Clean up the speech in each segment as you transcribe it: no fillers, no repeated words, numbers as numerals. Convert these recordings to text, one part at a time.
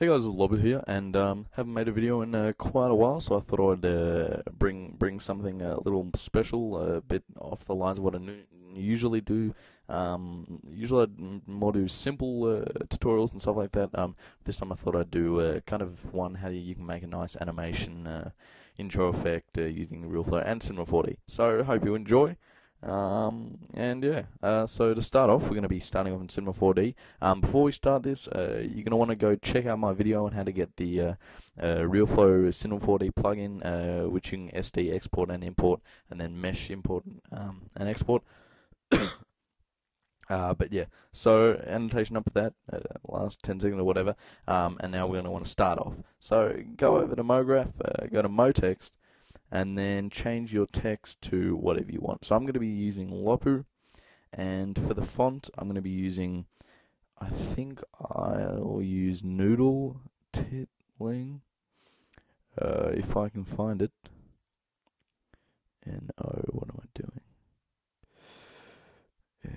Hey guys, it's Lopu here, and haven't made a video in quite a while, so I thought I'd bring something a little special, a bit off the lines of what I usually do. Usually I'd more do simple tutorials and stuff like that. This time I thought I'd do kind of one how you can make a nice animation intro effect using Realflow and Cinema4d. So I hope you enjoy. And yeah, so to start off, we're going to be starting off in Cinema4d. Before we start this, you're going to want to go check out my video on how to get the Realflow Cinema4d plugin, which you can SD export and import, and then mesh import and export. But yeah, so annotation up for that, last 10 seconds or whatever, and now we're going to want to start off. So go over to MoGraph, go to MoText, and then change your text to whatever you want. So I'm going to be using Lopu, and for the font, I'm going to be using, I think I'll use Noodle Titling, if I can find it. N-O, what am I doing?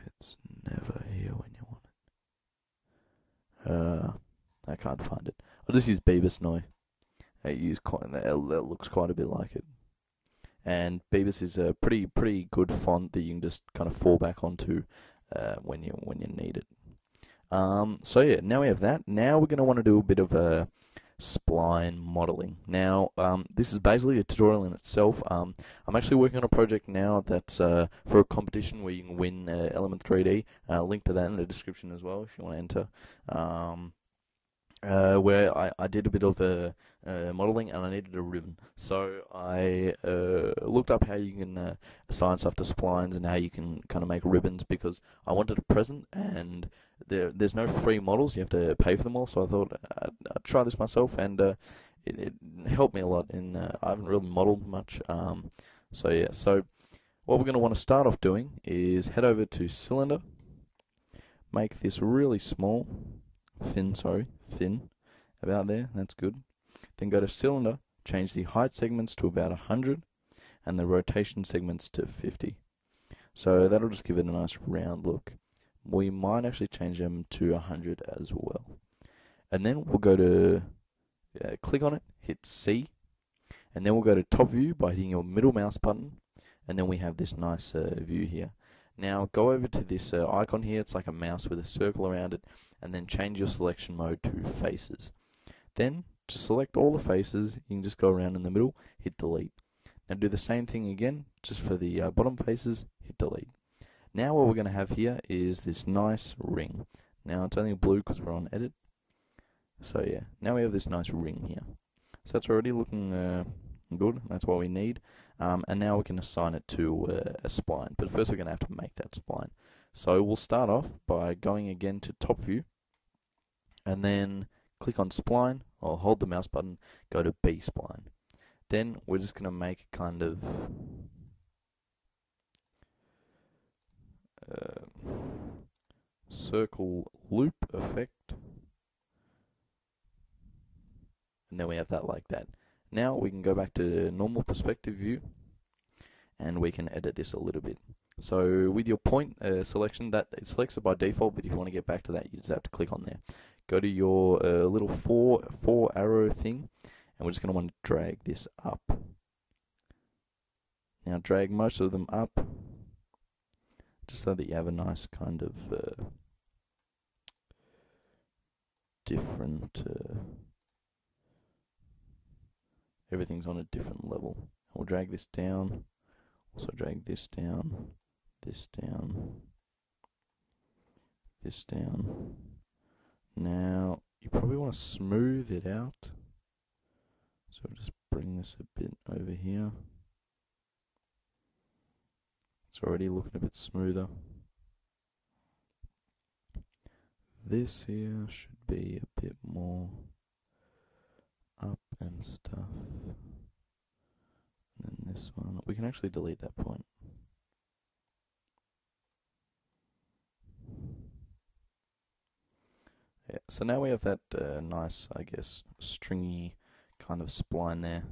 It's never here when you want it. I can't find it. I'll just use Beavis Noi. That looks quite a bit like it. And Beavis is a pretty good font that you can just kind of fall back onto when you need it. So yeah, now we have that. Now we're going to want to do a bit of spline modeling. Now, this is basically a tutorial in itself. I'm actually working on a project now that's for a competition where you can win Element 3D. Link to that in the description as well if you want to enter. Where I did a bit of modeling and I needed a ribbon. So I looked up how you can assign stuff to splines and how you can kind of make ribbons, because I wanted a present and there's no free models, you have to pay for them all. So I thought I'd try this myself, and it helped me a lot. I haven't really modeled much. So yeah, so what we're going to want to start off doing is head over to Cylinder, make this really small. Thin, about there, that's good. Then go to Cylinder, change the height segments to about 100, and the rotation segments to 50. So that'll just give it a nice round look. We might actually change them to 100 as well. And then we'll go to, click on it, hit C, and then we'll go to top view by hitting your middle mouse button, and then we have this nice view here. Now go over to this icon here, it's like a mouse with a circle around it, and then change your selection mode to faces. Then, to select all the faces, you can just go around in the middle, hit delete. Now do the same thing again, just for the bottom faces, hit delete. Now what we're going to have here is this nice ring. Now it's only blue because we're on edit. So yeah, now we have this nice ring here. So that's already looking good, that's what we need. And now we can assign it to a spline, but first we're going to have to make that spline. So we'll start off by going again to top view, and then click on spline, or hold the mouse button, go to B spline. Then we're just going to make a kind of circle loop effect, and then we have that like that. Now we can go back to normal perspective view, and we can edit this a little bit. So with your point selection, that it selects it by default, but if you want to get back to that, you just have to click on there. Go to your little four arrow thing, and we're just going to want to drag this up. Now drag most of them up, just so that you have a nice kind of different, everything's on a different level. We'll drag this down, also drag this down, this down, this down. Now, you probably want to smooth it out. So we'll just bring this a bit over here. It's already looking a bit smoother. This here should be a bit more up and stuff. And then this one, we can actually delete that point. Yeah, so now we have that nice, I guess, stringy kind of spline there.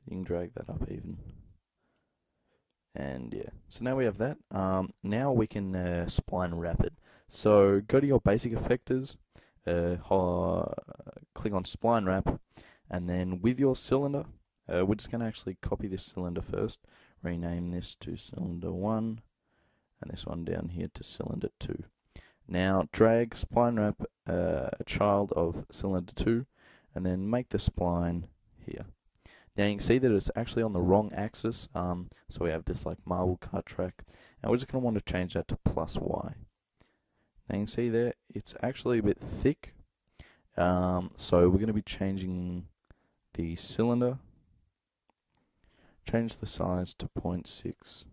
You can drag that up even. And yeah, so now we have that. Now we can spline wrap it. So go to your basic effectors, click on Spline Wrap, and then with your cylinder, we're just going to actually copy this cylinder first, rename this to cylinder 1, and this one down here to cylinder 2. Now drag Spline Wrap, a child of cylinder 2, and then make the spline here. Now you can see that it's actually on the wrong axis, so we have this like marble cut track, and we're just going to want to change that to +Y. Now you can see there, it's actually a bit thick, so we're going to be changing the cylinder, change the size to 0.6,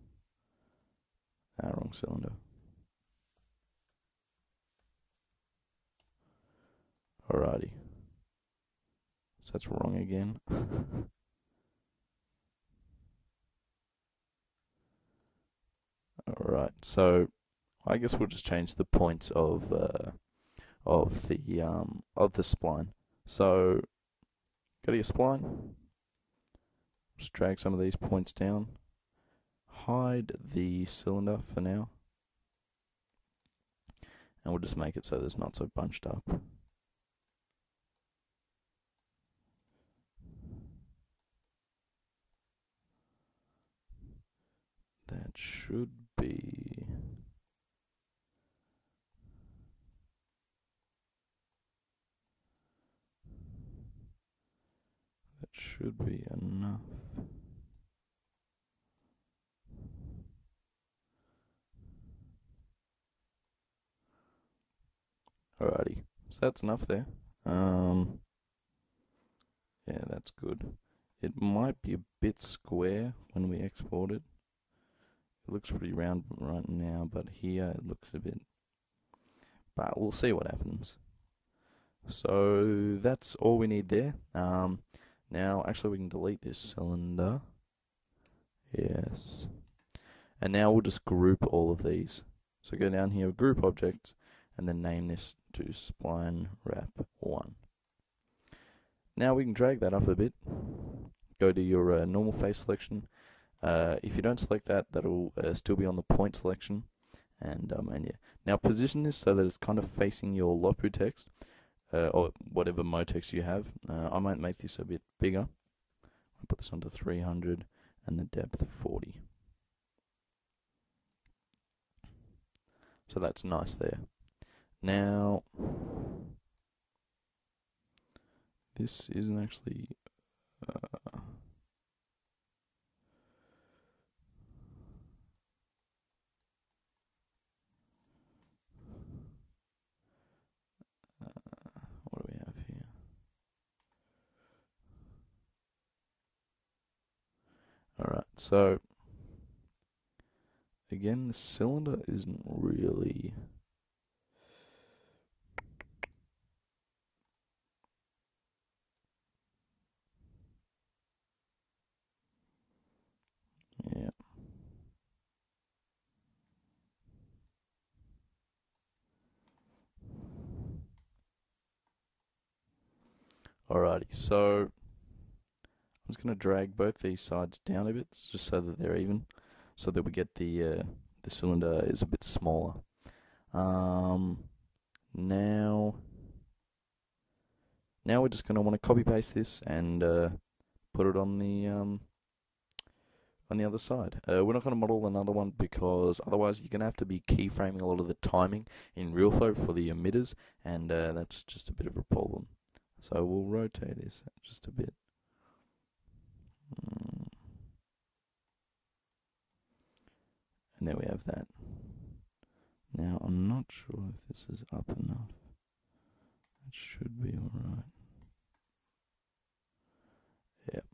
wrong cylinder. Alrighty, so that's wrong again. Alright, so I guess we'll just change the points of the spline. So go to your spline, just drag some of these points down, hide the cylinder for now, and we'll just make it so there's not so bunched up. That should be enough. Alrighty, so that's enough there. Yeah, that's good. It might be a bit square when we export it. It looks pretty round right now, but here it looks a bit, but we'll see what happens. So that's all we need there. Now actually we can delete this cylinder. Yes. And now we'll just group all of these. So go down here, group objects, and then name this to Spline Wrap 1. Now we can drag that up a bit. Go to your normal face selection. If you don't select that, that'll still be on the point selection. And yeah. Now position this so that it's kind of facing your Lopu text, or whatever motext you have. I might make this a bit bigger. I'll put this onto 300 and the depth 40. So that's nice there. Now, this isn't actually what do we have here? Alright, so again, the cylinder isn't really yeah. Alrighty, so I'm just going to drag both these sides down a bit, just so that they're even, so that we get the cylinder is a bit smaller. Now we're just going to want to copy paste this and put it on the other side. We're not going to model another one because otherwise you're going to have to be keyframing a lot of the timing in Realflow for the emitters, and that's just a bit of a problem. So we'll rotate this just a bit. And there we have that. Now I'm not sure if this is up enough. It should be alright. Yep.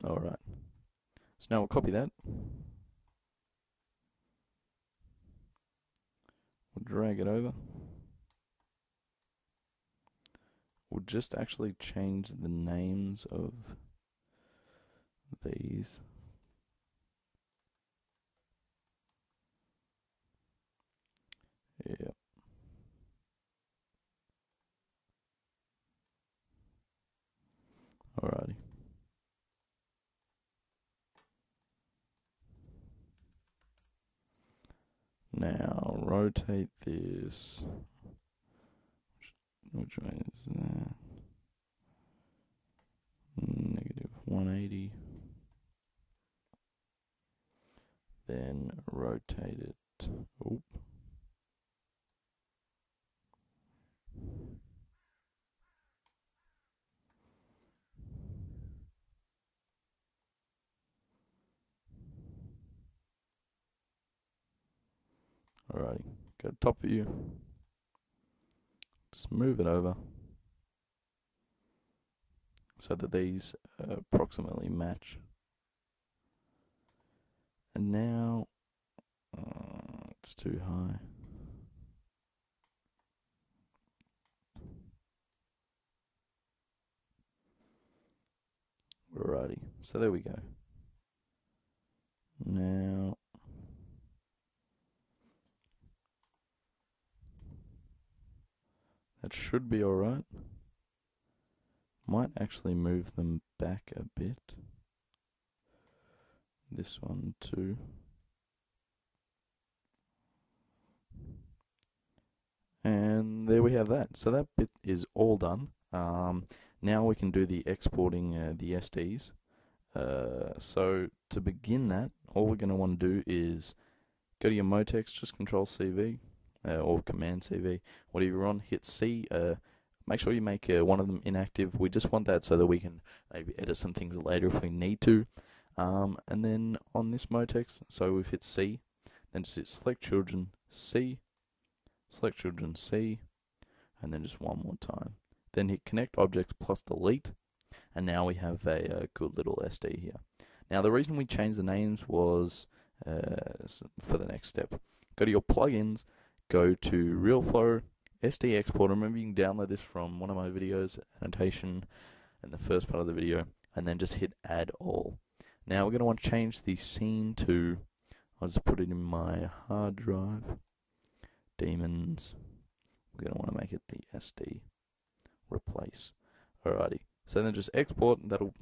Alright. So now we'll copy that. We'll drag it over. We'll just actually change the names of these. Yep. Alrighty. Now Now rotate this. Which way is that? Negative 180. Then rotate it. Oop. Alrighty, go to top view. Just move it over so that these approximately match. And now it's too high. Alrighty, so there we go. Now that should be alright. Might actually move them back a bit. This one too. And there we have that. So that bit is all done. Now we can do the exporting the SDs. So to begin that, all we're going to want to do is go to your Motex, just Control CV or Command CV, whatever you're on. Hit C. Make sure you make one of them inactive. We just want that so that we can maybe edit some things later if we need to. And then on this Motex, so we've hit C, then just hit Select Children, C, Select Children, C, and then just one more time. Then hit Connect Objects plus Delete, and now we have a good little SD here. Now the reason we changed the names was for the next step. Go to your plugins, go to Realflow Sd Export. Remember, you can download this from one of my videos, annotation, in the first part of the video, and then just hit Add All. Now we're going to want to change the scene to, I'll just put it in my hard drive, Demons. We're going to want to make it the SD, replace. Alrighty, so then just export, that'll,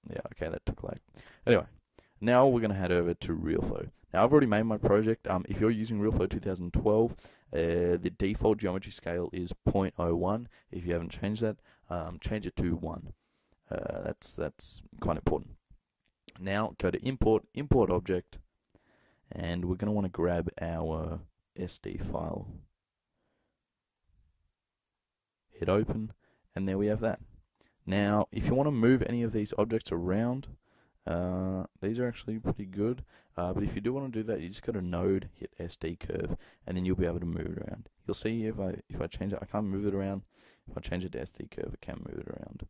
yeah, okay, that took like, anyway. Now we're going to head over to Realflow. Now I've already made my project. If you're using Realflow 2012, the default geometry scale is 0.01. If you haven't changed that, change it to 1. That's quite important. Now go to Import, Import Object, and we're going to want to grab our SD file. Hit Open, and there we have that. Now, if you want to move any of these objects around, these are actually pretty good, but if you do want to do that, you just go to Node, hit SD Curve, and then you'll be able to move it around. You'll see if I change it, I can't move it around. If I change it to SD Curve, I can move it around.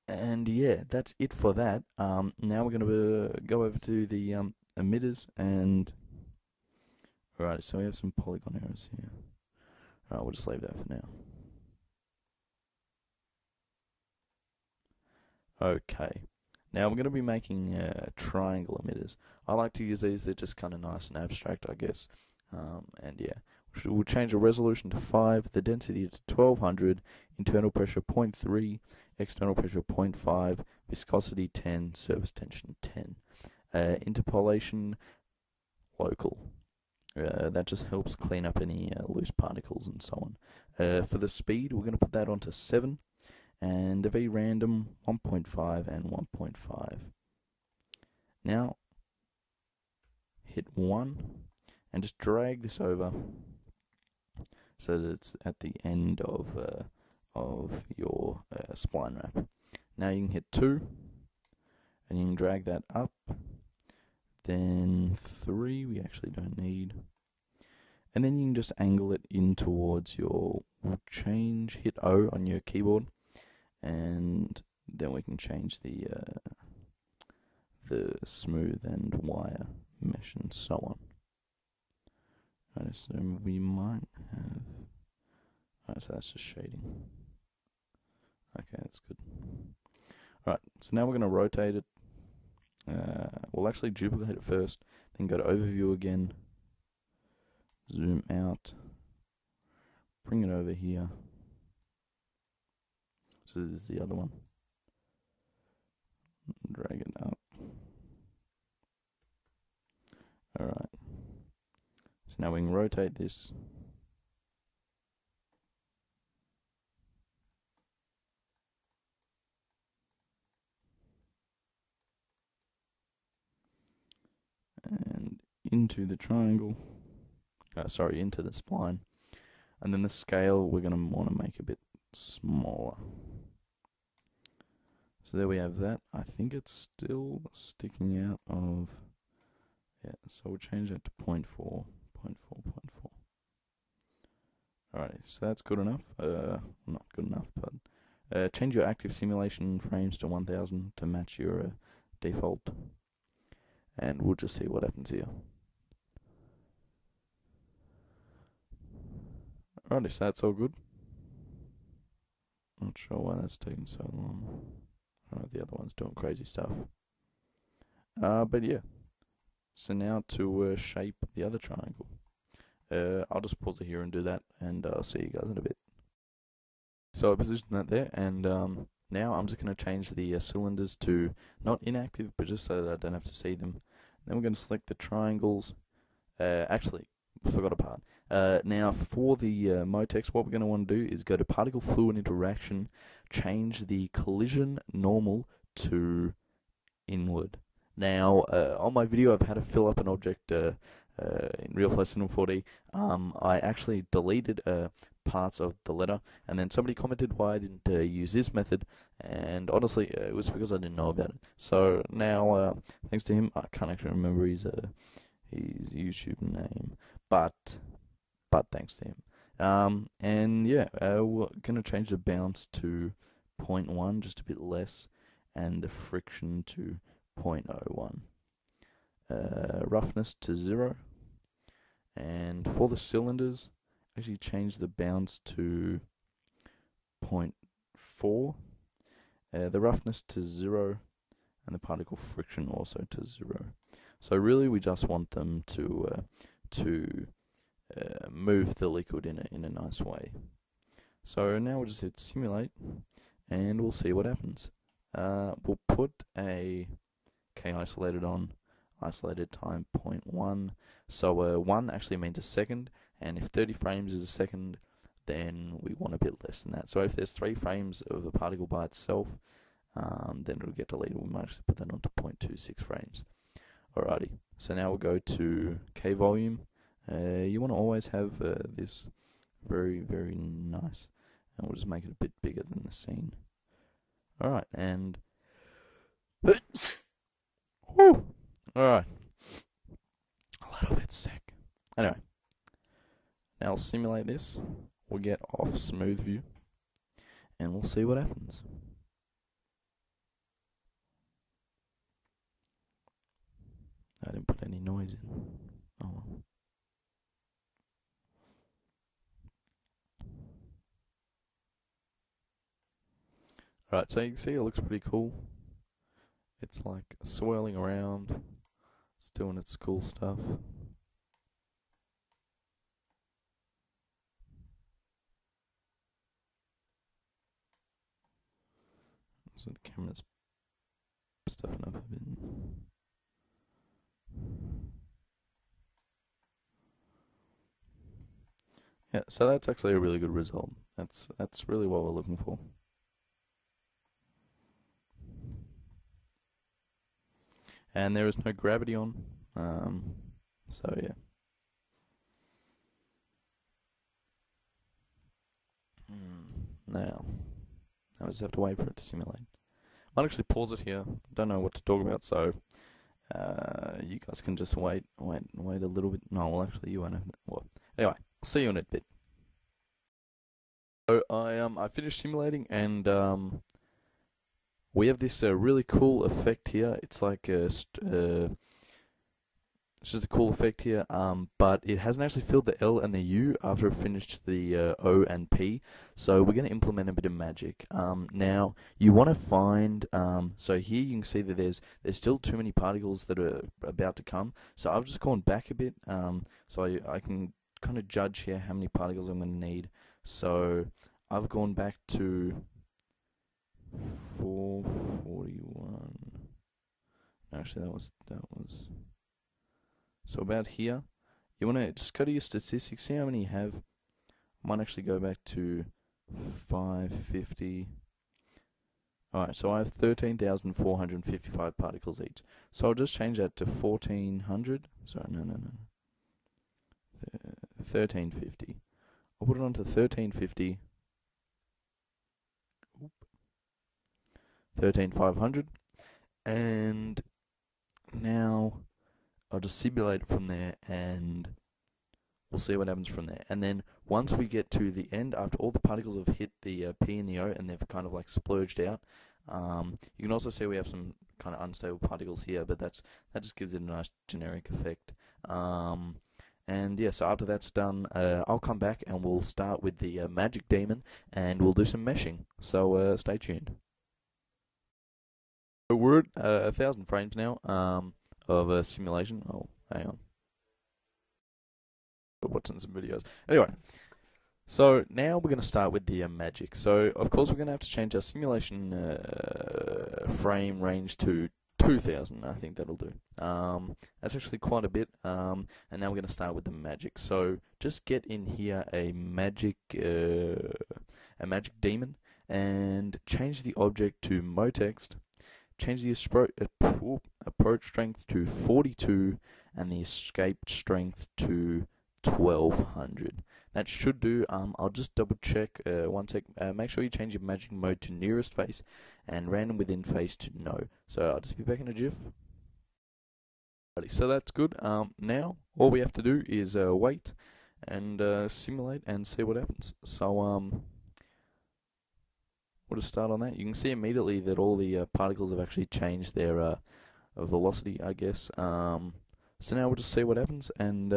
And yeah, that's it for that. Now we're going to go over to the emitters, and alright, so we have some polygon errors here. Alright, we'll just leave that for now. Okay. Now we're going to be making triangle emitters. I like to use these, they're just kind of nice and abstract, I guess. And yeah, we'll change the resolution to 5, the density to 1200, internal pressure 0.3, external pressure 0.5, viscosity 10, surface tension 10. Interpolation local. That just helps clean up any loose particles and so on. For the speed, we're going to put that onto 7. And the vrandom 1.5 and 1.5. Now hit 1 and just drag this over so that it's at the end of your spline wrap. Now you can hit 2 and you can drag that up. Then 3 we actually don't need. And then you can just angle it in towards your change. Hit O on your keyboard. And then we can change the smooth and wire mesh and so on. Right, so we might have. Alright, so that's just shading. Okay, that's good. Alright, so now we're going to rotate it. We'll actually duplicate it first, then go to Overview again, zoom out, bring it over here. So this is the other one. Drag it up. Alright. now we can rotate this. And into the triangle. Sorry, into the spline. And then the scale we're going to want to make a bit smaller. So there we have that. I think it's still sticking out of... Yeah, so we'll change that to 0.4, 0.4, 0.4. Alright, so that's good enough. Not good enough, but change your active simulation frames to 1000 to match your default. And we'll just see what happens here. Alrighty, so that's all good. Not sure why that's taking so long. The other one's doing crazy stuff. But yeah. So now to shape the other triangle. I'll just pause it here and do that, and I'll see you guys in a bit. So I positioned that there, and now I'm just going to change the cylinders to not inactive, but just so that I don't have to see them. Then we're going to select the triangles. Actually, forgot a part. Now for the Motex, what we're going to want to do is go to Particle Fluid Interaction, change the collision normal to inward. Now, on my video, I've had to fill up an object in Realflow Cinema4d. I actually deleted parts of the letter, and then somebody commented why I didn't use this method, and honestly, it was because I didn't know about it. So now, thanks to him, I can't actually remember his YouTube name, but thanks to him. And yeah, we're gonna change the bounce to 0.1, just a bit less, and the friction to 0.01. Roughness to 0. And for the cylinders, actually change the bounce to 0.4. The roughness to 0, and the particle friction also to 0. So really, we just want them to move the liquid in a nice way. So now we'll just hit simulate, and we'll see what happens. We'll put a K isolated on, isolated time 0.1. So 1 actually means a second, and if 30 frames is a second, then we want a bit less than that. So if there's 3 frames of a particle by itself, then it'll get deleted. We might actually put that onto 0.26 frames. Alrighty, so now we'll go to K volume. You want to always have this very, very nice, and we'll just make it a bit bigger than the scene. Alright, and whew. Alright, a little bit sick. Anyway, now I'll simulate this. We'll get off smooth view, and we'll see what happens. I didn't put any noise in. Oh well. Alright, so you can see it looks pretty cool. It's like swirling around. It's doing its cool stuff. So the camera's stuffing up a bit. Yeah, so that's actually a really good result. That's really what we're looking for. And there is no gravity on, so yeah. Now I just have to wait for it to simulate. I'll actually pause it here. Don't know what to talk about, so you guys can just wait a little bit. No, well, actually, you won't have. Well, anyway, I'll see you in a bit. So I finished simulating, and we have this really cool effect here. It's like it's just a cool effect here, but it hasn't actually filled the L and the U after it finished the O and P. So we're going to implement a bit of magic. Now you want to find. So here you can see that there's still too many particles that are about to come. So I've just gone back a bit, so I can kind of judge here how many particles I'm going to need. So I've gone back to 441. Actually, that was. So about here, you want to just go to your statistics, see how many you have. I might actually go back to 550. Alright, so I have 13,455 particles each. So I'll just change that to 1400. Sorry, no. 1350. I'll put it onto 1350. 13,500. And now I'll just simulate it from there, and we'll see what happens from there. And then once we get to the end, after all the particles have hit the P and the O and they've kind of like splurged out, you can also see we have some kind of unstable particles here, but that just gives it a nice generic effect. And yeah, so after that's done, I'll come back and we'll start with the magic demon, and we'll do some meshing. So stay tuned. So we're at 1,000 frames now of a simulation. Oh, hang on. We're watching some videos. Anyway, so now we're going to start with the magic. So of course we're going to have to change our simulation frame range to 2,000. I think that'll do. That's actually quite a bit. And now we're going to start with the magic. So just get in here a magic demon, and change the object to motext. Change the approach strength to 42 and the escape strength to 1200. That should do. I'll just double check one sec. Make sure you change your magic mode to nearest face and random within face to no. So I'll just be back in a jiff. So that's good. Now all we have to do is wait and simulate and see what happens. So we'll just start on that. You can see immediately that all the particles have actually changed their velocity, I guess. So now we'll just see what happens, and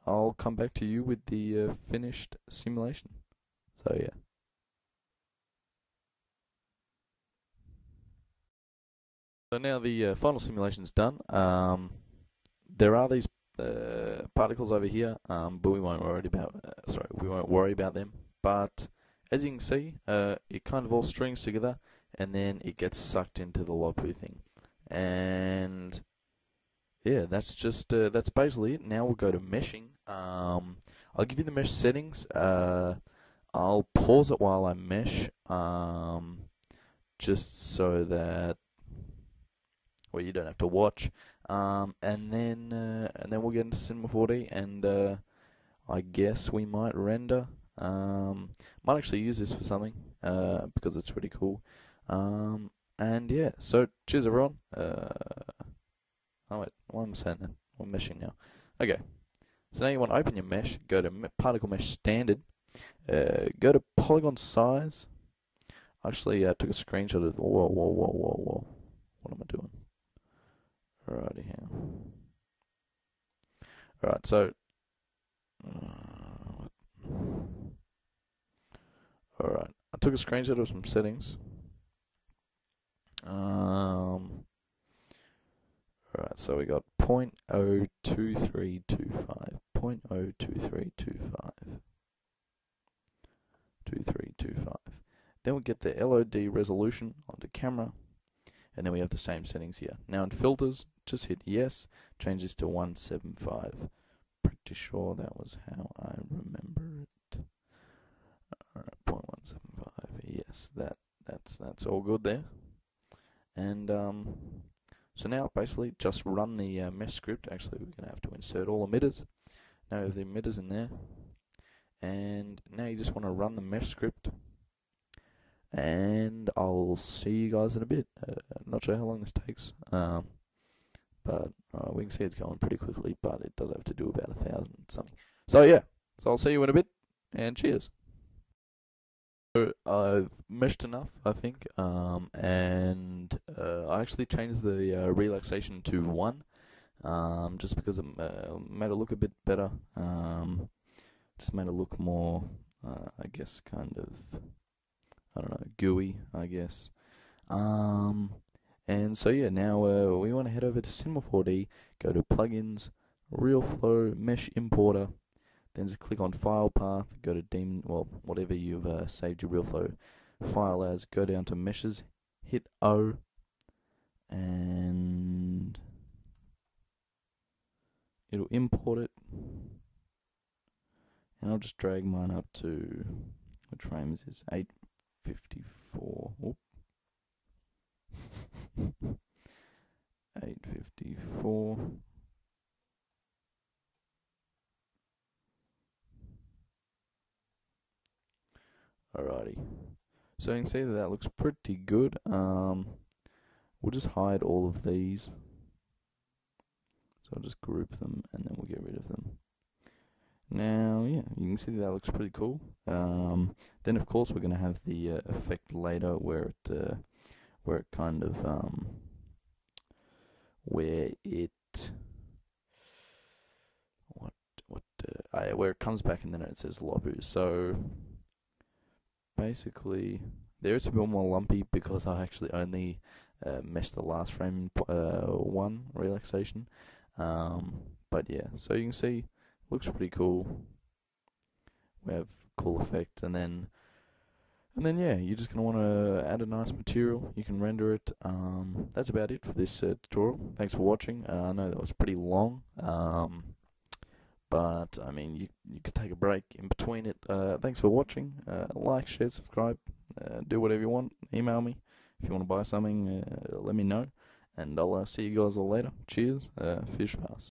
I'll come back to you with the finished simulation. So yeah. So now the final simulation's done. There are these particles over here, but we won't worry about them. But as you can see, it kind of all strings together, and then it gets sucked into the Lopu thing. And yeah, that's just that's basically it. Now we'll go to meshing. I'll give you the mesh settings. I'll pause it while I mesh, just so that you don't have to watch. And then we'll get into Cinema4d, and I guess we might render. Might actually use this for something because it's pretty cool. And yeah, so cheers everyone. Oh wait, what am I saying then? We're meshing now. Okay, so now you want to open your mesh, go to particle mesh standard, go to polygon size. Actually, I took a screenshot of. Whoa. What am I doing? Alrighty here. Alright, so. Alright, I took a screenshot of some settings. Alright, so we got 0.02325, 0.02325, 2325. Then we get the LOD resolution onto camera, and then we have the same settings here. Now in filters, just hit yes, change this to 175. Pretty sure that was how I remember it. Alright, 0.175. Yes, that's all good there. And so now basically just run the mesh script. Actually, we're gonna have to insert all emitters. Now we have the emitters in there, and now you just want to run the mesh script. And I'll see you guys in a bit. Not sure how long this takes, but we can see it's going pretty quickly. But it does have to do about 1,000 something. So yeah, so I'll see you in a bit, and cheers. So I've meshed enough, I think, and I actually changed the relaxation to 1, just because it made it look a bit better. Just made it look more, I guess, kind of, I don't know, gooey, I guess. And so yeah, now we want to head over to Cinema4d, go to Plugins, Realflow Mesh Importer, then just click on File Path, go to Daemon, well, whatever you've saved your Realflow file as, go down to Meshes, hit O, and it'll import it, and I'll just drag mine up to, which frame is this? 854. Whoop. 854. Alrighty. So you can see that that looks pretty good. We'll just hide all of these. So I'll just group them and then we'll get rid of them. Now, yeah, you can see that looks pretty cool. Then of course we're going to have the effect later where it kind of where it where it comes back and then it says Lopu. So basically, there it's a bit more lumpy because I actually only meshed the last frame in one relaxation. But yeah, so you can see, it looks pretty cool. We have cool effects, and then yeah, you're just gonna want to add a nice material. You can render it. That's about it for this tutorial. Thanks for watching. I know that was pretty long. But I mean, you could take a break in between it. Thanks for watching. Like, share, subscribe. Do whatever you want. Email me if you want to buy something. Let me know, and I'll see you guys all later. Cheers. Fish pass.